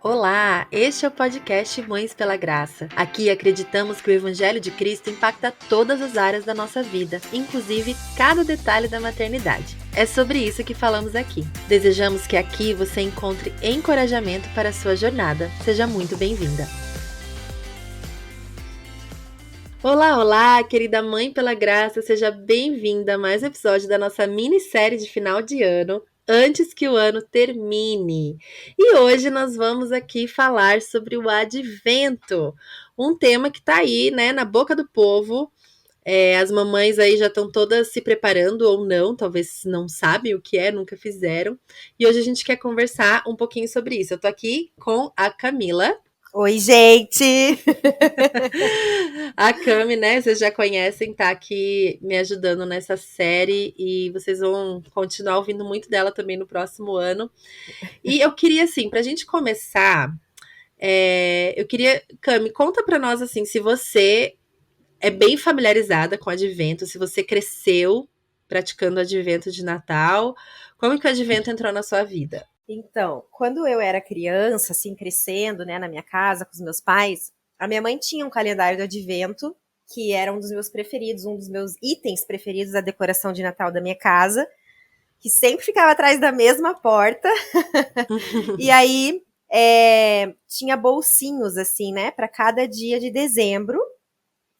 Olá, este é o podcast Mães pela Graça. Aqui acreditamos que o Evangelho de Cristo impacta todas as áreas da nossa vida, inclusive cada detalhe da maternidade. É sobre isso que falamos aqui. Desejamos que aqui você encontre encorajamento para a sua jornada. Seja muito bem-vinda. Olá, querida Mãe pela Graça, seja bem-vinda a mais um episódio da nossa minissérie de final de ano, antes que o ano termine. E hoje nós vamos aqui falar sobre o advento, um tema que tá aí, né, na boca do povo. As mamães aí já estão todas se preparando ou não, talvez não sabem o que é, nunca fizeram. E hoje a gente quer conversar um pouquinho sobre isso. Eu tô aqui com a Camila. Oi, gente! A Cami, né, vocês já conhecem, tá aqui me ajudando nessa série e vocês vão continuar ouvindo muito dela também no próximo ano. E eu queria, assim, pra gente começar, Cami, conta pra nós, assim, se você é bem familiarizada com o Advento, se você cresceu praticando o Advento de Natal, como que o Advento entrou na sua vida? Então, quando eu era criança, assim, crescendo, né, na minha casa com os meus pais, a minha mãe tinha um calendário do Advento, que era um dos meus preferidos, um dos meus itens preferidos da decoração de Natal da minha casa, que sempre ficava atrás da mesma porta. E aí, tinha bolsinhos, assim, né, para cada dia de dezembro.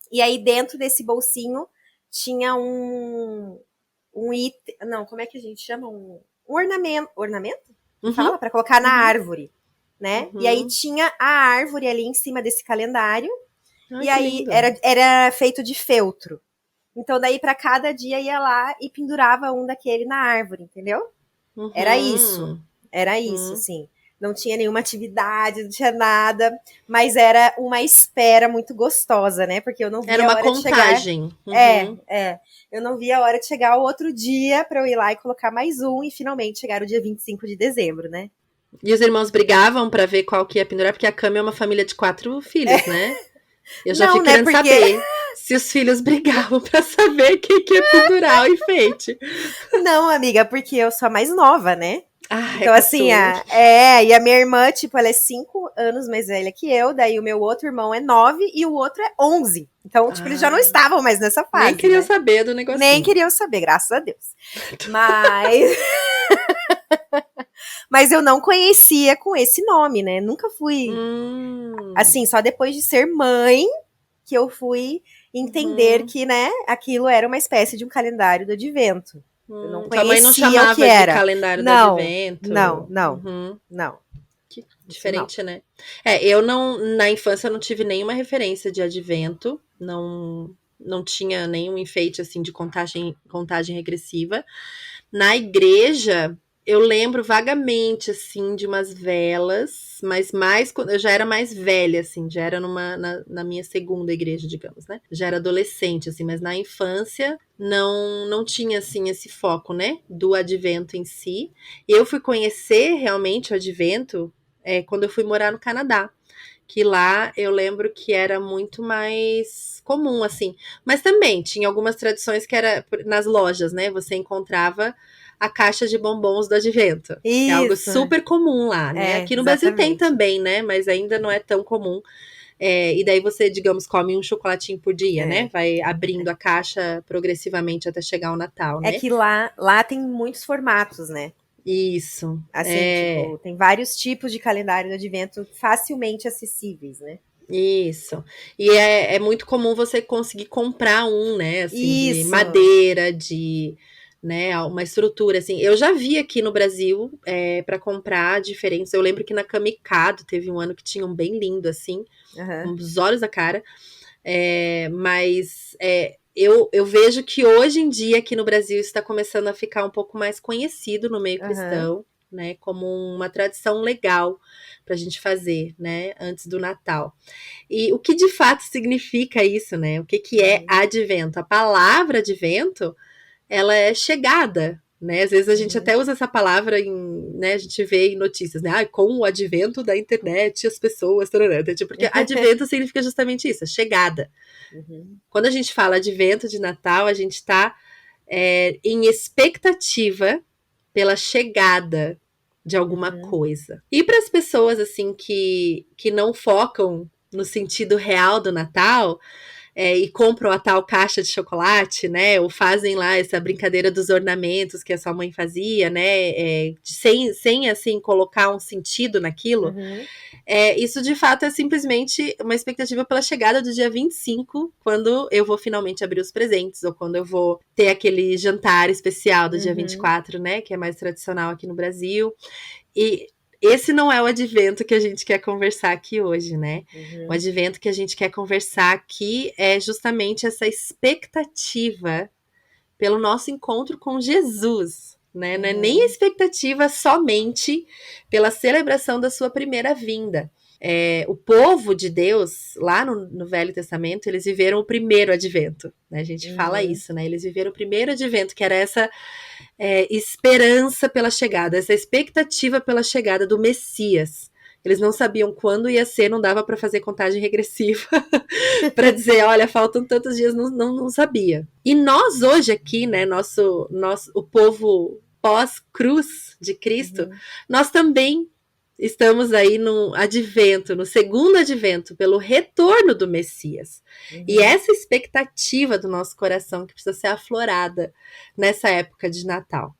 E aí, dentro desse bolsinho, tinha um item. Não, como é que a gente chama? Um ornamento. Ornamento? Que Uhum, fala? Para colocar na uhum, árvore, né? E aí uhum. tinha a árvore ali em cima desse calendário. Ai, E que aí lindo. era feito de feltro. Então, daí, para cada dia, ia lá e pendurava um daquele na árvore, entendeu? Era isso. Uhum, Era isso, uhum. assim. Não tinha nenhuma atividade, não tinha nada, mas era uma espera muito gostosa, né? Porque eu não Era via a uma hora de chegar. contagem. Uhum. Eu não via a hora de chegar o outro dia para eu ir lá e colocar mais um e finalmente chegar o dia 25 de dezembro, né? E os irmãos brigavam pra ver qual que ia pendurar, porque a Cami é uma família de 4 filhos, né? Eu já Não, fico né? querendo Porque. saber se os filhos brigavam pra saber quem que ia pendurar o enfeite. Não, amiga, porque eu sou a mais nova, né? Ah, é Então, assim, caçula. e a minha irmã, tipo, ela é 5 anos mais velha que eu, daí o meu outro irmão é 9 e o outro é 11. Então, tipo, eles já não Ah, estavam mais nessa nem fase, queriam né? saber do Nem negocinho. queriam saber, graças a Deus. Mas, mas eu não conhecia com esse nome, né? Nunca fui, Hum, assim, só depois de ser mãe que eu fui entender uhum, que, né, aquilo era uma espécie de um calendário do advento. Eu não Tua mãe não conhecia o que chamava de era. calendário do Não, não, advento? não, Uhum. não. Que Isso não. diferente, né? Eu não, na infância eu não tive nenhuma referência de advento, não tinha nenhum enfeite assim de contagem regressiva. Na igreja, eu lembro vagamente assim de umas velas, mas mais quando eu já era mais velha assim, já era na minha segunda igreja, digamos, né? Já era adolescente assim, mas na infância não tinha assim esse foco, né, do advento em si. Eu fui conhecer realmente o advento quando eu fui morar no Canadá, que lá eu lembro que era muito mais comum, assim. Mas também tinha algumas tradições que era nas lojas, né? Você encontrava a caixa de bombons do advento, que é algo Isso, super comum lá, né? Aqui no Brasil tem exatamente. também, né? Mas ainda não é tão comum. E daí você, digamos, come um chocolatinho por dia, né? É. Vai abrindo a caixa progressivamente até chegar o Natal, É né? que lá tem muitos formatos, né? Isso. Assim, tipo, tem vários tipos de calendário do advento facilmente acessíveis, né? Isso. E é muito comum você conseguir comprar um, né, assim, de Isso. madeira, né, uma estrutura, assim. Eu já vi aqui no Brasil para comprar diferentes. Eu lembro que na Camicado teve um ano que tinha um bem lindo, assim, Aham, uns olhos da cara. Eu vejo que hoje em dia aqui no Brasil está começando a ficar um pouco mais conhecido no meio aham. cristão, né, como uma tradição legal para a gente fazer, né, antes do Natal. E o que de fato significa isso, né? O que, que é Uhum, advento? A palavra advento, ela é chegada, né? Às vezes a gente uhum. até usa essa palavra né? A gente vê em notícias, né? Com o advento da internet, as pessoas, tarará, porque advento significa justamente isso, a chegada. Uhum. Quando a gente fala advento de Natal, a gente está em expectativa pela chegada, de alguma coisa. E para as pessoas assim que não focam no sentido real do Natal, e compram a tal caixa de chocolate, né? Ou fazem lá essa brincadeira dos ornamentos que a sua mãe fazia, né? Sem assim colocar um sentido naquilo. Isso de fato é simplesmente uma expectativa pela chegada do dia 25, quando eu vou finalmente abrir os presentes, ou quando eu vou ter aquele jantar especial do dia 24, né? Que é mais tradicional aqui no Brasil. E esse não é o advento que a gente quer conversar aqui hoje, né? O advento que a gente quer conversar aqui é justamente essa expectativa pelo nosso encontro com Jesus, né? Não é nem a expectativa somente pela celebração da sua primeira vinda. O povo de Deus, lá no Velho Testamento, eles viveram o primeiro advento, né? A gente fala isso, né? Eles viveram o primeiro advento, que era essa esperança pela chegada, essa expectativa pela chegada do Messias. Eles não sabiam quando ia ser, não dava para fazer contagem regressiva para dizer, olha, faltam tantos dias, não sabia. E nós hoje aqui, né, o povo pós-cruz de Cristo, nós também estamos aí no advento, no segundo advento, pelo retorno do Messias. E essa expectativa do nosso coração que precisa ser aflorada nessa época de Natal.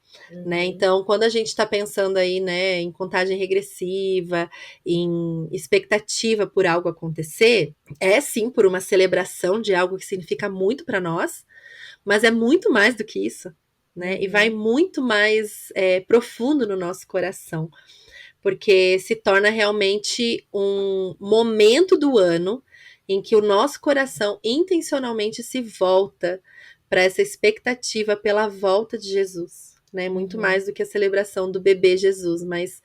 Né? Então, quando a gente está pensando aí, né, em contagem regressiva, em expectativa por algo acontecer, é sim por uma celebração de algo que significa muito para nós, mas é muito mais do que isso, né? E vai muito mais profundo no nosso coração, porque se torna realmente um momento do ano em que o nosso coração intencionalmente se volta para essa expectativa pela volta de Jesus, né? Muito mais do que a celebração do bebê Jesus, mas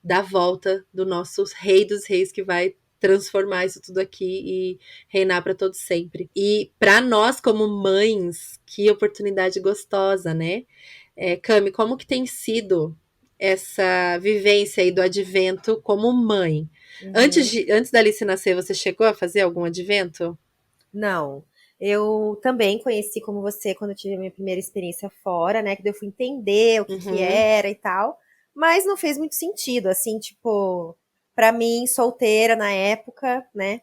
da volta do nosso Rei dos Reis, que vai transformar isso tudo aqui e reinar para todo sempre. E para nós como mães, que oportunidade gostosa, né? Cami, como que tem sido essa vivência aí do advento como mãe? Antes da Alice nascer, você chegou a fazer algum advento? Não. Eu também conheci como você quando eu tive a minha primeira experiência fora, né? Que daí eu fui entender o que era e tal. Mas não fez muito sentido, assim, tipo, pra mim, solteira na época, né?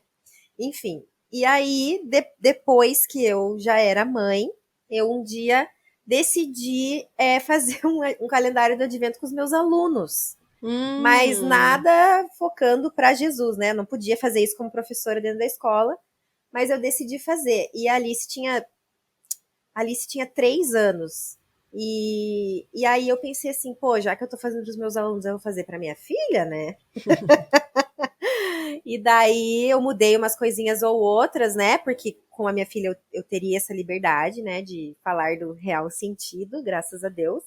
Enfim. E aí, depois que eu já era mãe, eu um dia decidi fazer um calendário do advento com os meus alunos. Mas nada focando para Jesus, né? Eu não podia fazer isso como professora dentro da escola, mas eu decidi fazer. E a Alice tinha 3 anos. E aí eu pensei assim, pô, já que eu tô fazendo para os meus alunos, eu vou fazer para minha filha, né? E daí eu mudei umas coisinhas ou outras, né? Porque com a minha filha eu teria essa liberdade, né? De falar do real sentido, graças a Deus.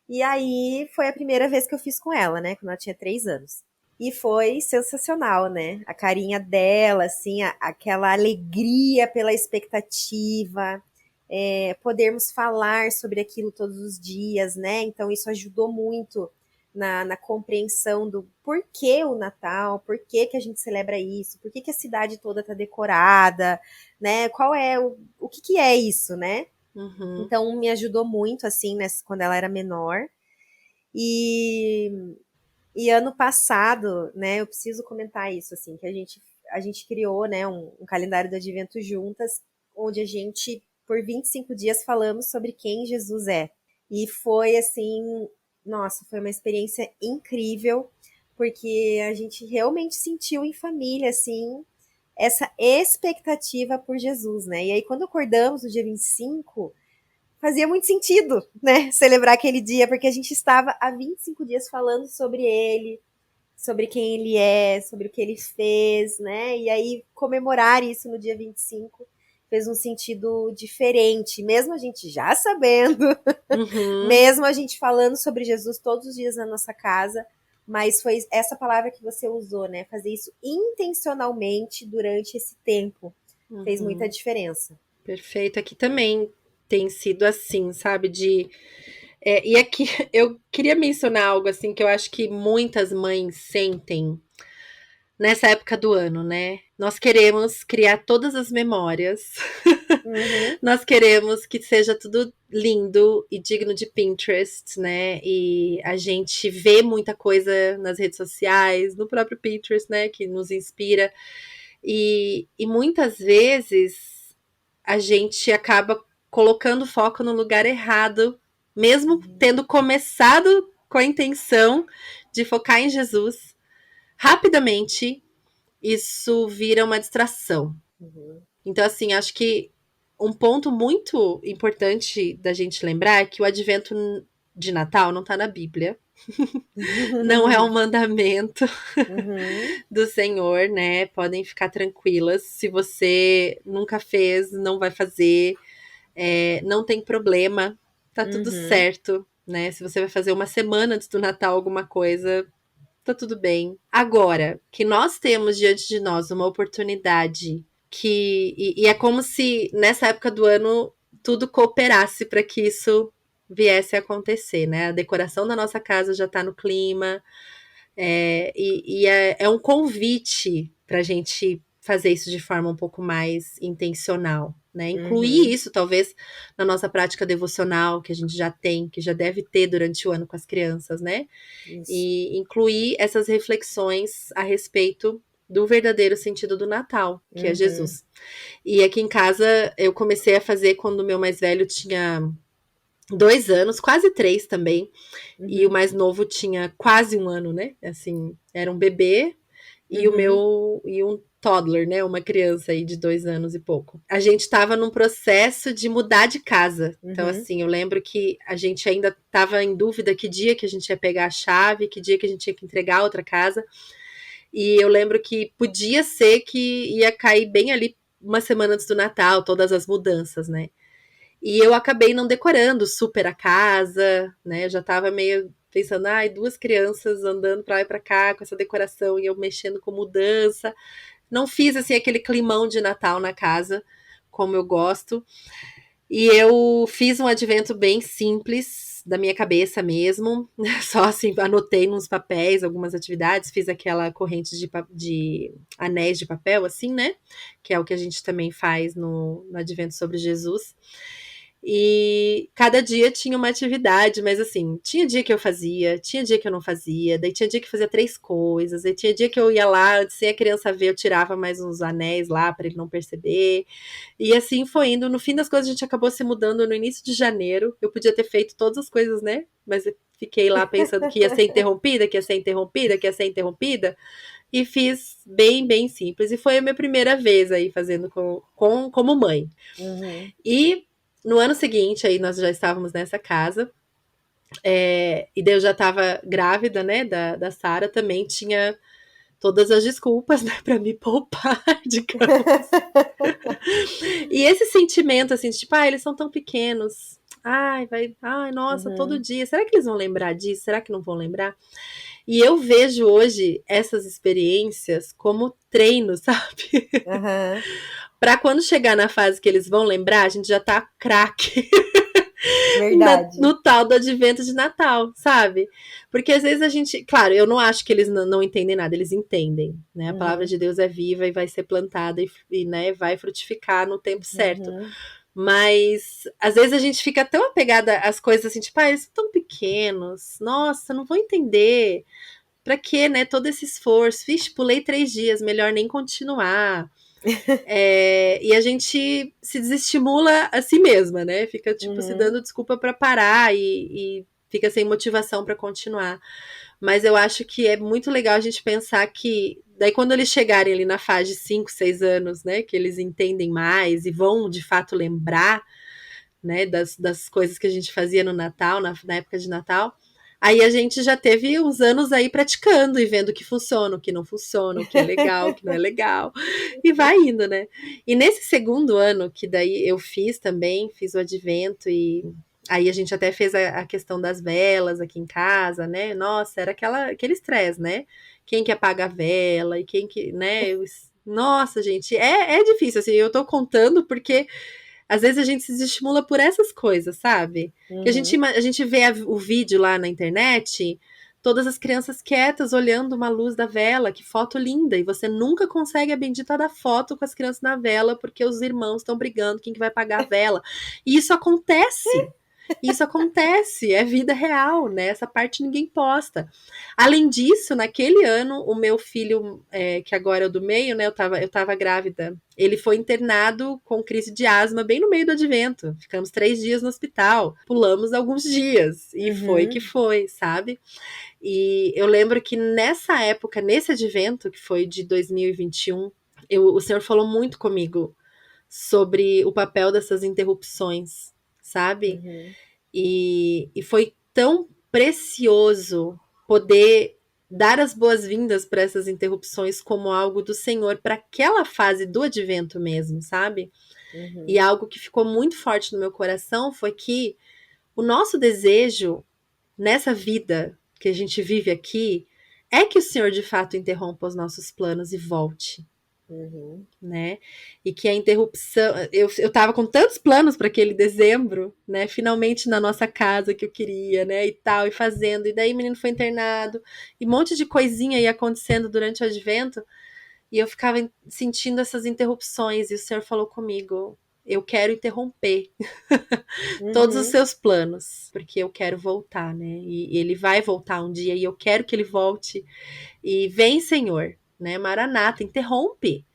E aí foi a primeira vez que eu fiz com ela, né? Quando ela tinha 3 anos. E foi sensacional, né? A carinha dela, assim, aquela alegria pela expectativa, podermos falar sobre aquilo todos os dias, né? Então isso ajudou muito na compreensão do porquê o Natal, por que a gente celebra isso, por que a cidade toda tá decorada, né? Qual é o que é isso, né? Então me ajudou muito, assim, né, quando ela era menor. E ano passado, né, eu preciso comentar isso, assim, que a gente criou, né, um calendário do advento juntas, onde a gente, por 25 dias, falamos sobre quem Jesus é. E foi, assim, nossa, foi uma experiência incrível, porque a gente realmente sentiu em família, assim, essa expectativa por Jesus, né? E aí, quando acordamos no dia 25, fazia muito sentido, né, celebrar aquele dia, porque a gente estava há 25 dias falando sobre ele, sobre quem ele é, sobre o que ele fez, né? E aí comemorar isso no dia 25 fez um sentido diferente, mesmo a gente já sabendo, mesmo a gente falando sobre Jesus todos os dias na nossa casa, mas foi essa palavra que você usou, né? Fazer isso intencionalmente durante esse tempo fez muita diferença. Perfeito. Aqui também tem sido assim, sabe? E aqui eu queria mencionar algo assim que eu acho que muitas mães sentem nessa época do ano, né? Nós queremos criar todas as memórias Uhum. Nós queremos que seja tudo lindo e digno de Pinterest, né? E a gente vê muita coisa nas redes sociais, no próprio Pinterest, né? Que nos inspira. E muitas vezes a gente acaba colocando foco no lugar errado, mesmo tendo começado com a intenção de focar em Jesus. Rapidamente, isso vira uma distração. Uhum. Então, assim, acho que um ponto muito importante da gente lembrar é que o advento de Natal não está na Bíblia, não é um mandamento Uhum. do Senhor, né? Podem ficar tranquilas. Se você nunca fez, não vai fazer, não tem problema, tá tudo Uhum. certo, né? Se você vai fazer uma semana antes do Natal alguma coisa, tá tudo bem. Agora, que nós temos diante de nós uma oportunidade e é como se nessa época do ano tudo cooperasse para que isso viesse a acontecer, né? A decoração da nossa casa já tá no clima, é um convite para a gente fazer isso de forma um pouco mais intencional, né? Incluir Uhum. isso, talvez, na nossa prática devocional, que a gente já tem, que já deve ter durante o ano com as crianças, né? Isso. E incluir essas reflexões a respeito do verdadeiro sentido do Natal, que é Uhum. Jesus. E aqui em casa eu comecei a fazer quando o meu mais velho tinha 2 anos, quase 3 também, e o Uhum. mais novo tinha quase 1 ano, né? Assim, era um bebê e Uhum. um toddler, né? Uma criança aí de 2 anos e pouco. A gente estava num processo de mudar de casa. Então, Uhum. assim, eu lembro que a gente ainda estava em dúvida que dia que a gente ia pegar a chave, que dia que a gente tinha que entregar a outra casa. E eu lembro que podia ser que ia cair bem ali uma semana antes do Natal, todas as mudanças, né? E eu acabei não decorando super a casa, né? Eu já tava meio pensando, ai, 2 crianças andando pra lá e pra cá com essa decoração e eu mexendo com mudança. Não fiz assim aquele climão de Natal na casa, como eu gosto. E eu fiz um advento bem simples, da minha cabeça mesmo. Só assim, anotei nos papéis algumas atividades, fiz aquela corrente de anéis de papel, assim, né? Que é o que a gente também faz no Advento sobre Jesus. E cada dia tinha uma atividade, mas assim, tinha dia que eu fazia, tinha dia que eu não fazia, daí tinha dia que fazia 3 coisas, aí tinha dia que eu ia lá, sem a criança ver, eu tirava mais uns anéis lá para ele não perceber. E assim foi indo. No fim das coisas, a gente acabou se mudando no início de janeiro. Eu podia ter feito todas as coisas, né? Mas eu fiquei lá pensando que ia ser interrompida, que ia ser interrompida, que ia ser interrompida. E fiz bem, bem simples. E foi a minha primeira vez aí fazendo como mãe. Uhum. E no ano seguinte, aí nós já estávamos nessa casa. E daí eu já estava grávida, né? Da Sara também tinha todas as desculpas, né, para me poupar, digamos. E esse sentimento, assim, de, tipo, eles são tão pequenos. Ai, nossa, todo Uhum. dia. Será que eles vão lembrar disso? Será que não vão lembrar? E eu vejo hoje essas experiências como treino, sabe? Aham. Para quando chegar na fase que eles vão lembrar, a gente já tá craque Verdade. no tal do advento de Natal, sabe? Porque às vezes a gente. Claro, eu não acho que eles não entendem nada, eles entendem, né? A palavra Uhum. de Deus é viva e vai ser plantada né, vai frutificar no tempo certo. Uhum. Mas às vezes a gente fica tão apegada às coisas assim, tipo, eles são tão pequenos, nossa, não vou entender. Pra quê, né? Todo esse esforço. Vixe, pulei 3 dias, melhor nem continuar. E a gente se desestimula a si mesma, né? Fica, tipo, se Uhum. dando desculpa para parar e fica sem motivação para continuar. Mas eu acho que é muito legal a gente pensar que daí quando eles chegarem ali na fase de 5, 6 anos, né, que eles entendem mais e vão de fato lembrar, né, das coisas que a gente fazia no Natal, na época de Natal, aí a gente já teve uns anos aí praticando e vendo o que funciona, o que não funciona, o que é legal, o que não é legal, e vai indo, né? E nesse segundo ano, que daí eu fiz também, fiz o advento e aí a gente até fez a questão das velas aqui em casa, né? Nossa, era aquele estresse, né? Quem que apaga a vela e quem que, né? Nossa, gente, é difícil, assim, eu tô contando porque às vezes a gente se estimula por essas coisas, sabe? Que Uhum. a gente vê o vídeo lá na internet, todas as crianças quietas olhando uma luz da vela, que foto linda, e você nunca consegue a bendita da foto com as crianças na vela, porque os irmãos estão brigando quem que vai pagar a vela. E isso acontece. Isso acontece, é vida real, né? Essa parte ninguém posta. Além disso, naquele ano, o meu filho, que agora é o do meio, né? Eu tava grávida. Ele foi internado com crise de asma bem no meio do advento. Ficamos 3 dias no hospital. Pulamos alguns dias. E foi que foi, sabe? E eu lembro que nessa época, nesse advento, que foi de 2021, o Senhor falou muito comigo sobre o papel dessas interrupções, sabe? E foi tão precioso poder dar as boas-vindas para essas interrupções como algo do Senhor para aquela fase do advento mesmo, sabe? E algo que ficou muito forte no meu coração foi que o nosso desejo nessa vida que a gente vive aqui é que o Senhor de fato interrompa os nossos planos e volte. Né? E que a interrupção. Eu tava com tantos planos para aquele dezembro, né? Finalmente na nossa casa que eu queria, né? E tal, e fazendo. E daí o menino foi internado, e um monte de coisinha ia acontecendo durante o advento. E eu ficava sentindo essas interrupções. E o Senhor falou comigo: eu quero interromper todos os seus planos, porque eu quero voltar, né? E ele vai voltar um dia, e eu quero que ele volte. E vem, Senhor, né? Maranata, interrompe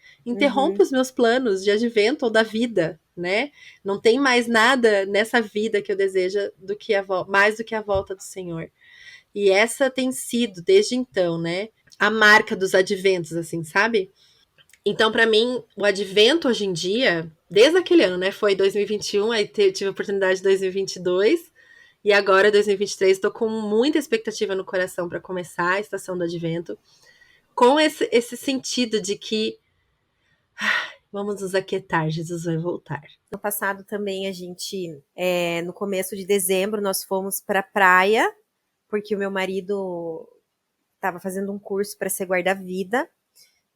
os meus planos de advento ou da vida, né? Não tem mais nada nessa vida que eu desejo do que mais do que a volta do Senhor. E essa tem sido, desde então, né? A marca dos adventos, assim, sabe? Então, para mim, o advento hoje em dia, desde aquele ano, né? Foi 2021, aí tive a oportunidade de 2022. E agora, 2023, estou com muita expectativa no coração para começar a estação do advento, com esse sentido de que vamos nos aquietar, Jesus vai voltar. No passado também a gente, no começo de dezembro, nós fomos para a praia, porque o meu marido estava fazendo um curso para ser guarda-vida,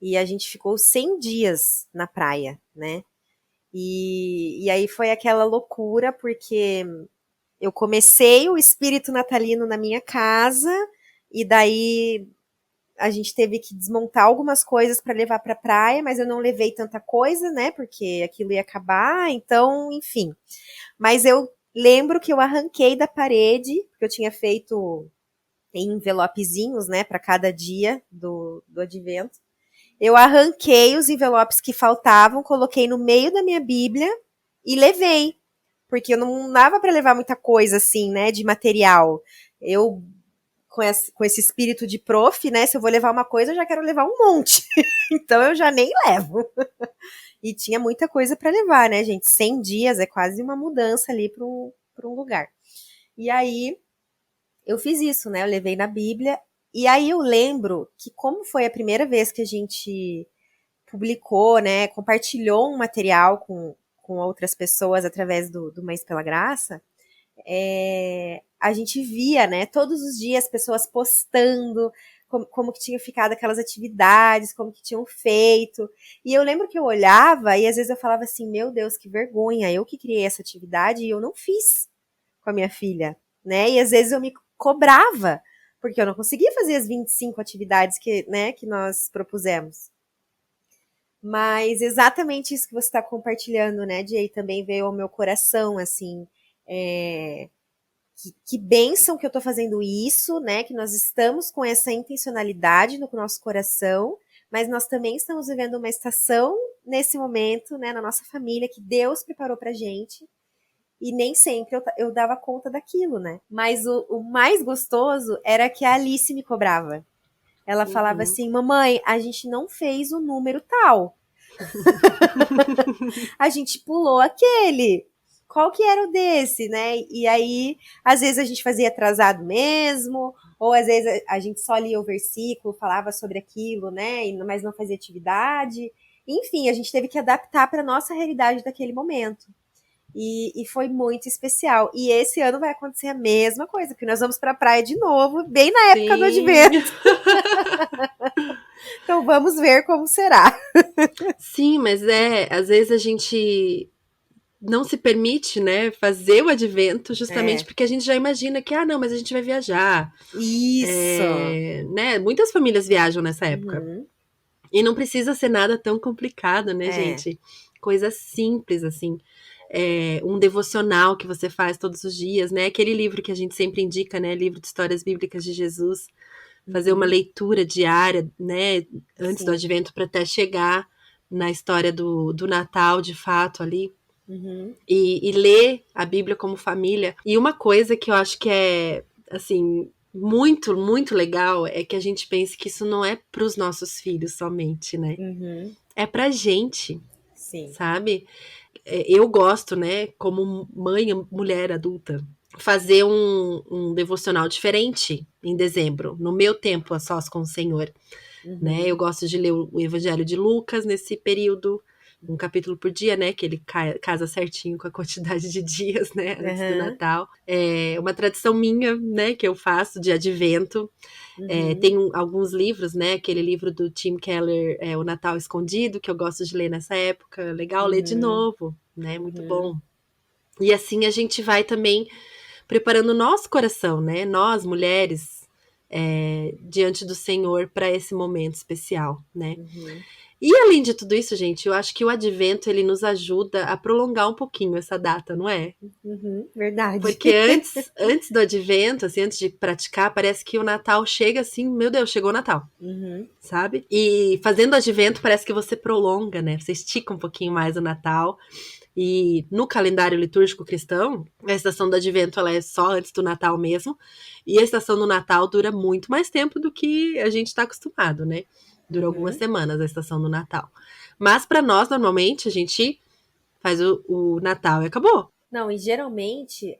e a gente ficou 100 dias na praia, né? E aí foi aquela loucura, porque eu comecei o espírito natalino na minha casa, e daí a gente teve que desmontar algumas coisas para levar para a praia, mas eu não levei tanta coisa, né? Porque aquilo ia acabar, então, enfim. Mas eu lembro que eu arranquei da parede, porque eu tinha feito em envelopezinhos, né, para cada dia do advento. Eu arranquei os envelopes que faltavam, coloquei no meio da minha Bíblia e levei, porque eu não dava para levar muita coisa assim, né, de material. Eu com esse espírito de prof, né? Se eu vou levar uma coisa, eu já quero levar um monte. Então eu já nem levo. E tinha muita coisa para levar, né, gente? 100 dias é quase uma mudança ali para um lugar. E aí eu fiz isso, né? Eu levei na Bíblia. E aí eu lembro que, como foi a primeira vez que a gente publicou, né? Compartilhou um material com outras pessoas através do Mães pela Graça. A gente via, né, todos os dias pessoas postando como que tinham ficado aquelas atividades, como que tinham feito. E eu lembro que eu olhava e às vezes eu falava assim, meu Deus, que vergonha, eu que criei essa atividade e eu não fiz com a minha filha, né? E às vezes eu me cobrava, porque eu não conseguia fazer as 25 atividades que nós propusemos. Mas exatamente isso que você está compartilhando, né, Jay, também veio ao meu coração, assim, que bênção que eu estou fazendo isso, né? Que nós estamos com essa intencionalidade no nosso coração, mas nós também estamos vivendo uma estação nesse momento, né? Na nossa família, que Deus preparou pra gente. E nem sempre eu dava conta daquilo, né? Mas o mais gostoso era que a Alice me cobrava. Ela falava assim, mamãe, a gente não fez o número tal. A gente pulou aquele. Qual que era o desse, né? E aí, às vezes a gente fazia atrasado mesmo, ou às vezes a gente só lia o versículo, falava sobre aquilo, né? Mas não fazia atividade. Enfim, a gente teve que adaptar para nossa realidade daquele momento. E foi muito especial. E esse ano vai acontecer a mesma coisa, porque nós vamos para a praia de novo, bem na época do advento. Então vamos ver como será. Sim, mas às vezes a gente não se permite, né, fazer o advento justamente É. porque a gente já imagina que, não, mas a gente vai viajar. Isso. Né? Muitas famílias viajam nessa época. Uhum. E não precisa ser nada tão complicado, né, É. gente? Coisa simples, assim. Um devocional que você faz todos os dias, né? Aquele livro que a gente sempre indica, né? Livro de Histórias Bíblicas de Jesus. Fazer uma Uhum. leitura diária, né? Antes do Sim. advento, para até chegar na história do Natal, de fato, ali. Uhum. E ler a Bíblia como família. E uma coisa que eu acho que é, assim, muito, muito legal é que a gente pense que isso não é para os nossos filhos somente, né? Uhum. É pra gente, Sim. sabe? Eu gosto, né, como mãe, mulher adulta, fazer um devocional diferente em dezembro, no meu tempo a sós com o Senhor, né? Eu Uhum. gosto de ler o Evangelho de Lucas nesse período, um capítulo por dia, né? Que ele casa certinho com a quantidade de dias, né? Antes do Uhum. Natal. É uma tradição minha, né? Que eu faço de advento. Uhum. Tem alguns livros, né? Aquele livro do Tim Keller, O Natal Escondido, que eu gosto de ler nessa época. Legal ler de Uhum. novo, né? Muito Uhum. bom. E assim a gente vai também preparando o nosso coração, né? Nós, mulheres, diante do Senhor para esse momento especial, né? Uhum. E além de tudo isso, gente, eu acho que o advento ele nos ajuda a prolongar um pouquinho essa data, não é? Uhum. Verdade. Porque antes do advento, assim, antes de praticar, parece que o Natal chega assim, meu Deus, chegou o Natal, Uhum. sabe? E fazendo o advento parece que você prolonga, né? Você estica um pouquinho mais o Natal. E no calendário litúrgico cristão, a estação do advento ela é só antes do Natal mesmo. E a estação do Natal dura muito mais tempo do que a gente está acostumado, né? Dura algumas Uhum. semanas a estação do Natal. Mas para nós, normalmente, a gente faz o Natal e acabou. Não, e geralmente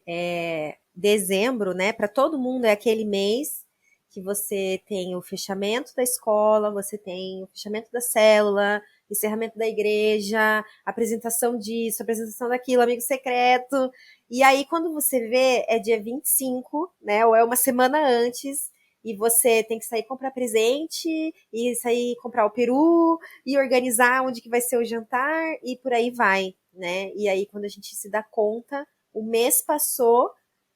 dezembro, né? Para todo mundo é aquele mês que você tem o fechamento da escola, você tem o fechamento da célula, encerramento da igreja, apresentação disso, apresentação daquilo, amigo secreto. E aí, quando você vê, é dia 25, né? Ou é uma semana antes, e você tem que sair comprar presente, e sair comprar o peru, e organizar onde que vai ser o jantar, e por aí vai, né? E aí, quando a gente se dá conta, o mês passou,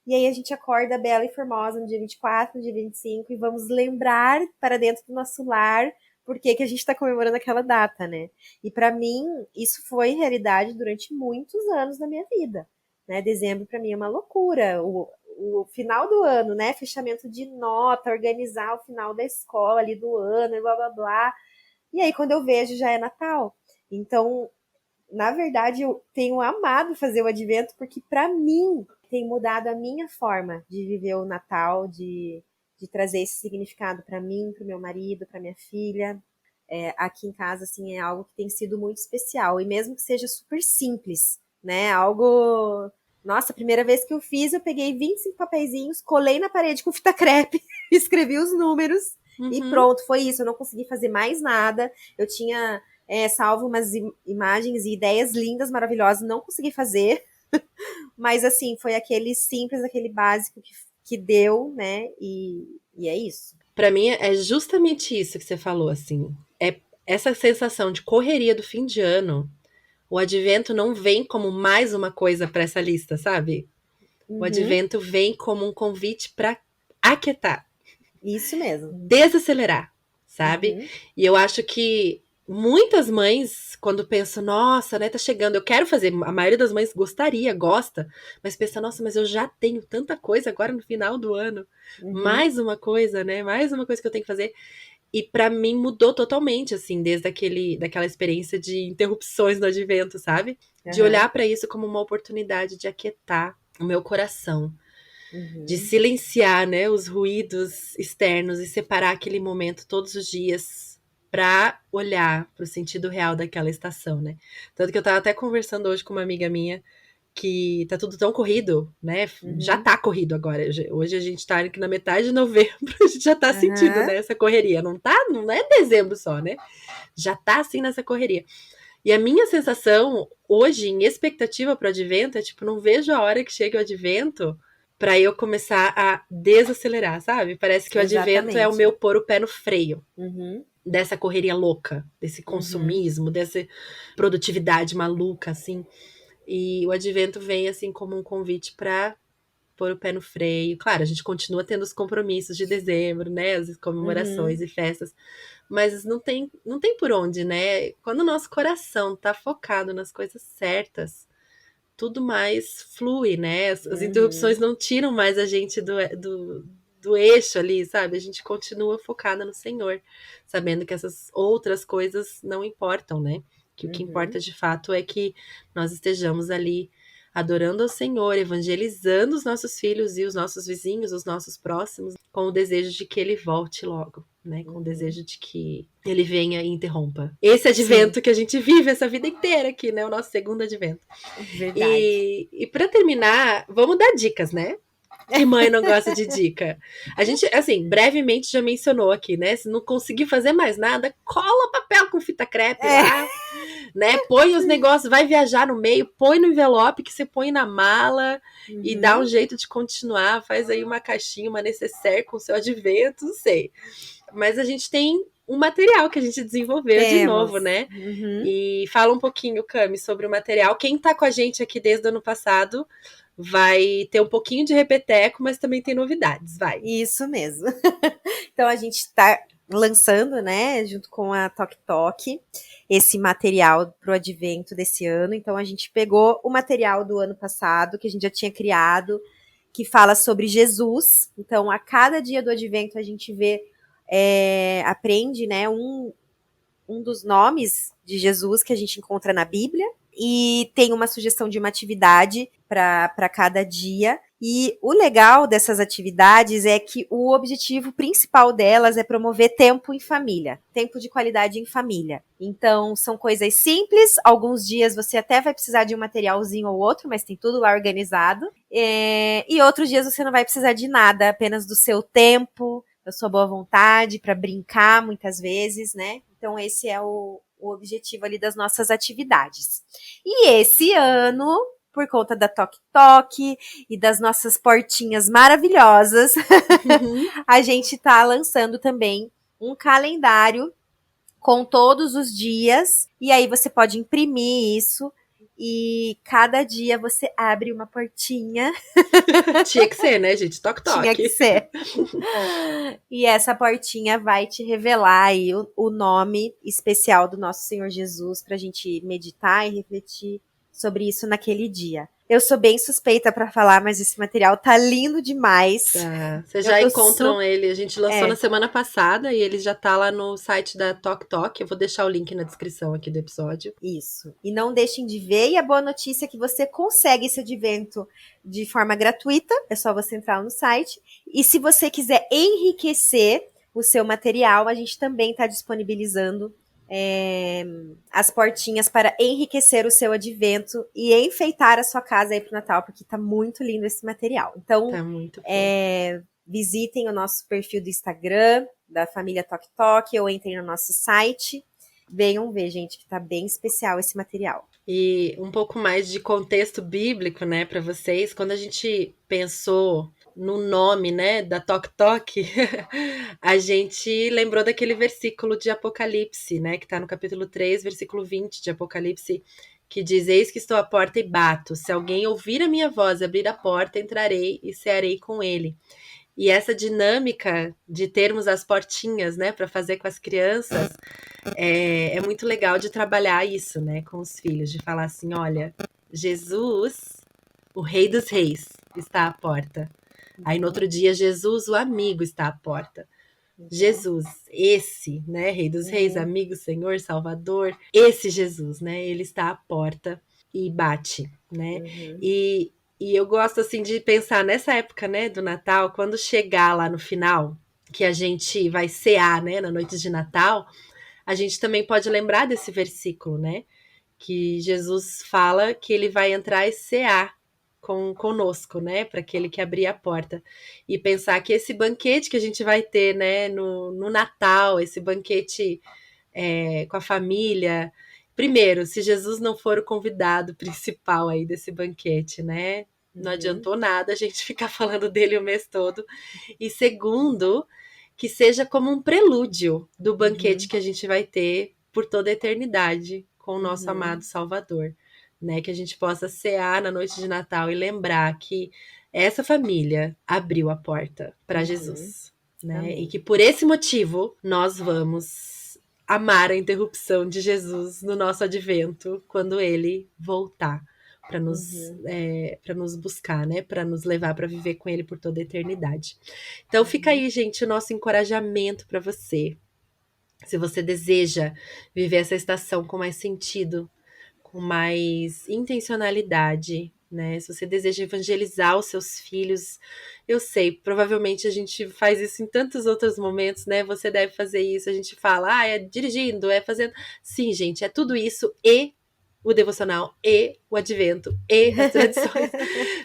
e aí a gente acorda bela e formosa no dia 24, no dia 25, e vamos lembrar para dentro do nosso lar por que a gente está comemorando aquela data, né? E para mim, isso foi realidade durante muitos anos na minha vida, né? Dezembro para mim é uma loucura. O final do ano, né? Fechamento de nota, organizar o final da escola ali do ano, e blá blá blá. E aí, quando eu vejo, já é Natal. Então, na verdade, eu tenho amado fazer o advento porque, para mim, tem mudado a minha forma de viver o Natal, de trazer esse significado para mim, para o meu marido, para minha filha. Aqui em casa, assim, é algo que tem sido muito especial. E mesmo que seja super simples, né? Algo. Nossa, a primeira vez que eu fiz, eu peguei 25 papeizinhos, colei na parede com fita crepe, escrevi os números e Uhum. pronto, foi isso. Eu não consegui fazer mais nada. Eu tinha salvo umas imagens e ideias lindas, maravilhosas, não consegui fazer, mas assim, foi aquele simples, aquele básico que deu, né? E é isso. Para mim é justamente isso que você falou, assim. É essa sensação de correria do fim de ano. O advento não vem como mais uma coisa para essa lista, sabe? O Uhum, advento vem como um convite para aquietar, isso mesmo. desacelerar, sabe? Uhum, E eu acho que muitas mães, quando pensam, nossa, né, tá chegando, eu quero fazer, a maioria das mães gostaria, gosta, mas pensa, nossa, mas eu já tenho tanta coisa agora no final do ano, uhum, mais uma coisa, né, mais uma coisa que eu tenho que fazer. E pra mim mudou totalmente, assim, desde daquela experiência de interrupções no advento, sabe? De uhum, olhar pra isso como uma oportunidade de aquietar o meu coração, de uhum, silenciar, né, os ruídos externos e separar aquele momento todos os dias para olhar para o sentido real daquela estação, né? Tanto que eu tava até conversando hoje com uma amiga minha que tá tudo tão corrido, né? Já uhum, tá corrido agora. Hoje a gente tá aqui na metade de novembro, a gente já tá sentindo, uhum. né, essa correria. Não tá, não é dezembro só, né? Já tá assim nessa correria. E a minha sensação hoje, em expectativa para o advento, é tipo, não vejo a hora que chegue o advento para eu começar a desacelerar, sabe? Parece que o advento é o Exatamente. meu pôr o pé no freio Uhum, dessa correria louca, desse uhum, consumismo, dessa produtividade maluca, assim. E o advento vem assim como um convite para pôr o pé no freio. Claro, a gente continua tendo os compromissos de dezembro, né? As comemorações Uhum, e festas, mas não tem por onde, né? Quando o nosso coração tá focado nas coisas certas, tudo mais flui, né? As interrupções uhum, não tiram mais a gente do eixo ali, sabe? A gente continua focada no Senhor, sabendo que essas outras coisas não importam, né? Que o que importa uhum. de fato é que nós estejamos ali adorando ao Senhor, evangelizando os nossos filhos e os nossos vizinhos, os nossos próximos, com o desejo de que ele volte logo, né? Com o Uhum. desejo de que ele venha e interrompa. Esse Sim, advento que a gente vive essa vida inteira aqui, né? O nosso segundo advento. verdade. E para terminar, vamos dar dicas, né? Que mãe não gosta de dica? A gente, assim, brevemente já mencionou aqui, né? Se não conseguir fazer mais nada, cola papel com fita crepe É. lá, né? Põe os negócios, vai viajar no meio, põe no envelope que você põe na mala e dá um Uhum. jeito de continuar. Faz aí uma caixinha, uma necessaire com o seu advento, não sei. Mas a gente tem um material que a gente desenvolveu de novo, Temos. né? Uhum. E fala um pouquinho, Cami, sobre o material. Quem tá com a gente aqui desde o ano passado vai ter um pouquinho de repeteco, mas também tem novidades, vai. Isso mesmo. Então a gente está lançando, né, junto com a Tok Tok, esse material para o advento desse ano. Então a gente pegou o material do ano passado, que a gente já tinha criado, que fala sobre Jesus. Então, a cada dia do advento a gente vê, aprende, né, um dos nomes de Jesus que a gente encontra na Bíblia e tem uma sugestão de uma atividade para cada dia. E o legal dessas atividades é que o objetivo principal delas é promover tempo em família, tempo de qualidade em família. Então, são coisas simples. Alguns dias você até vai precisar de um materialzinho ou outro, mas tem tudo lá organizado. E outros dias você não vai precisar de nada, apenas do seu tempo, da sua boa vontade, para brincar muitas vezes, né? Então, esse é o objetivo ali das nossas atividades. E esse ano, por conta da Tok Tok e das nossas portinhas maravilhosas, a gente está lançando também um calendário com todos os dias. E aí você pode imprimir isso. E cada dia você abre uma portinha. Tinha que ser, né, gente? Toque, Tinha que toque. ser. E essa portinha vai te revelar aí o nome especial do nosso Senhor Jesus para a gente meditar e refletir sobre isso naquele dia. Eu sou bem suspeita para falar, mas esse material tá lindo demais. Tá. Vocês Eu já tô encontram super. ele. A gente lançou na semana passada e ele já tá lá no site da Tok Tok. Eu vou deixar o link na descrição aqui do episódio. Isso. E não deixem de ver. E a boa notícia é que você consegue esse advento de forma gratuita. É só você entrar no site. E se você quiser enriquecer o seu material, a gente também está disponibilizando as portinhas para enriquecer o seu advento e enfeitar a sua casa aí para o Natal, porque está muito lindo esse material. Então, Tá muito fofo. visitem o nosso perfil do Instagram, da família Tok Tok, ou entrem no nosso site. Venham ver, gente, que tá bem especial esse material. E um pouco mais de contexto bíblico, né, para vocês. Quando a gente pensou no nome, né, da Tok Tok, a gente lembrou daquele versículo de Apocalipse, né, que está no capítulo 3, versículo 20 de Apocalipse, que diz: Eis que estou à porta e bato. Se alguém ouvir a minha voz e abrir a porta, entrarei e cearei com ele. E essa dinâmica de termos as portinhas, né, para fazer com as crianças, é muito legal de trabalhar isso, né, com os filhos, de falar assim: olha, Jesus, o Rei dos Reis, está à porta. Aí no outro dia, Jesus, o amigo, está à porta. Jesus, esse, né, Rei dos Reis, Uhum, amigo, Senhor, Salvador, esse Jesus, né, ele está à porta e bate, né? uhum, E eu gosto assim de pensar nessa época, né, do Natal, quando chegar lá no final, que a gente vai cear, né, na noite de Natal, a gente também pode lembrar desse versículo, né? Que Jesus fala que ele vai entrar e cear conosco, né? Para aquele que abrir a porta. E pensar que esse banquete que a gente vai ter, né, no Natal, esse banquete com a família. Primeiro, se Jesus não for o convidado principal aí desse banquete, né? Não uhum, adiantou nada a gente ficar falando dele o mês todo. E segundo, que seja como um prelúdio do banquete uhum, que a gente vai ter por toda a eternidade com o nosso amado uhum. Salvador. né? Que a gente possa cear na noite de Natal e lembrar que essa família abriu a porta para Jesus, né? Amém. E que por esse motivo nós vamos amar a interrupção de Jesus no nosso advento quando ele voltar para nos buscar, né? Para nos levar para viver com ele por toda a eternidade. Então fica aí, gente, o nosso encorajamento para você. Se você deseja viver essa estação com mais sentido, com mais intencionalidade, né? Se você deseja evangelizar os seus filhos, eu sei, provavelmente a gente faz isso em tantos outros momentos, né? Você deve fazer isso, a gente fala, é dirigindo, é fazendo. Sim, gente, é tudo isso e o devocional e o advento e as tradições,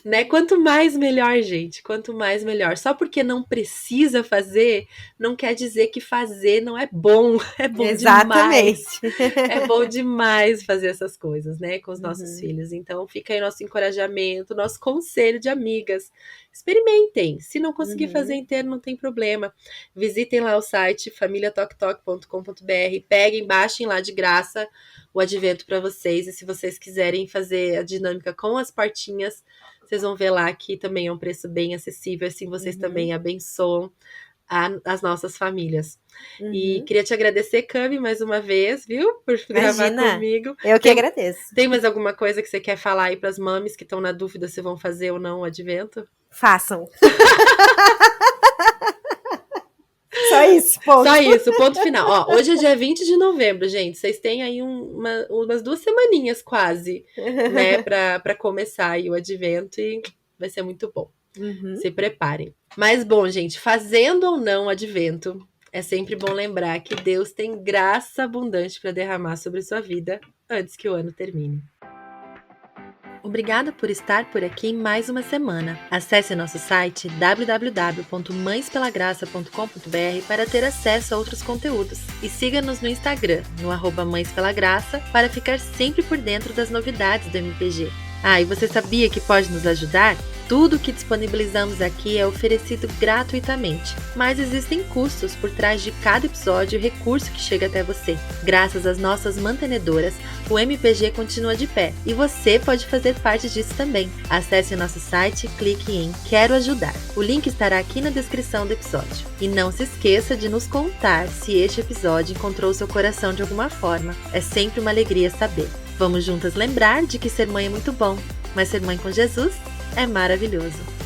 né? Quanto mais melhor, gente, quanto mais melhor. Só porque não precisa fazer, não quer dizer que fazer não é bom. É bom Exatamente. demais. É bom demais fazer essas coisas, né, com os nossos filhos. Então, fica aí nosso encorajamento, nosso conselho de amigas. Experimentem. Se não conseguir fazer inteiro, não tem problema. Visitem lá o site familiatoktok.com.br, peguem, baixem lá de graça o advento para vocês. E se vocês quiserem fazer a dinâmica com as portinhas, vocês vão ver lá que também é um preço bem acessível, assim vocês também abençoam as nossas famílias. E queria te agradecer, Cami, mais uma vez, viu? Por gravar comigo. Eu que agradeço. Tem mais alguma coisa que você quer falar aí para as mames que estão na dúvida se vão fazer ou não o advento? Façam. Só isso, ponto. Só isso, ponto final. Ó, hoje é dia 20 de novembro, gente. Vocês têm aí umas 2 semaninhas quase, né, pra começar aí o advento e vai ser muito bom. Se preparem. Mas, bom, gente, fazendo ou não o advento, é sempre bom lembrar que Deus tem graça abundante para derramar sobre sua vida antes que o ano termine. Obrigada por estar por aqui em mais uma semana. Acesse nosso site www.mãespelagraça.com.br para ter acesso a outros conteúdos. E siga-nos no Instagram, no @mãespelagraça, para ficar sempre por dentro das novidades do MPG. E você sabia que pode nos ajudar? Tudo que disponibilizamos aqui é oferecido gratuitamente, mas existem custos por trás de cada episódio e recurso que chega até você. Graças às nossas mantenedoras, o MPG continua de pé e você pode fazer parte disso também. Acesse nosso site e clique em Quero Ajudar. O link estará aqui na descrição do episódio. E não se esqueça de nos contar se este episódio encontrou seu coração de alguma forma. É sempre uma alegria saber. Vamos juntas lembrar de que ser mãe é muito bom, mas ser mãe com Jesus é maravilhoso.